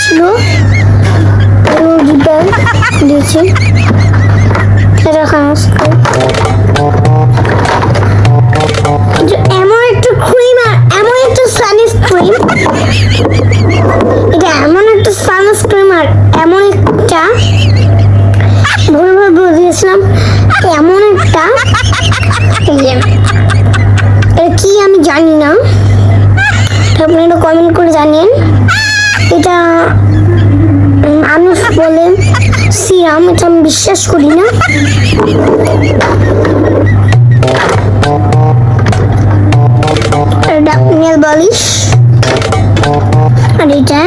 ছিল, দিয়েছি। এটা সানস্ক্রিন, এমন একটা ক্রিম আর এমন একটা সানস্ক্রিন, এটা এমন একটা সানস্ক্রিন আর এমন একটা ভুলভাল বলে দিয়েছিলাম, এমন একটা এটা কি আমি জানি না, আপনারা কমেন্ট করে জানিয়েন। এটা মানুষ বলে সিরাম, এটা আমি বিশ্বাস করি না। এটা নেল বালিশ আর এটা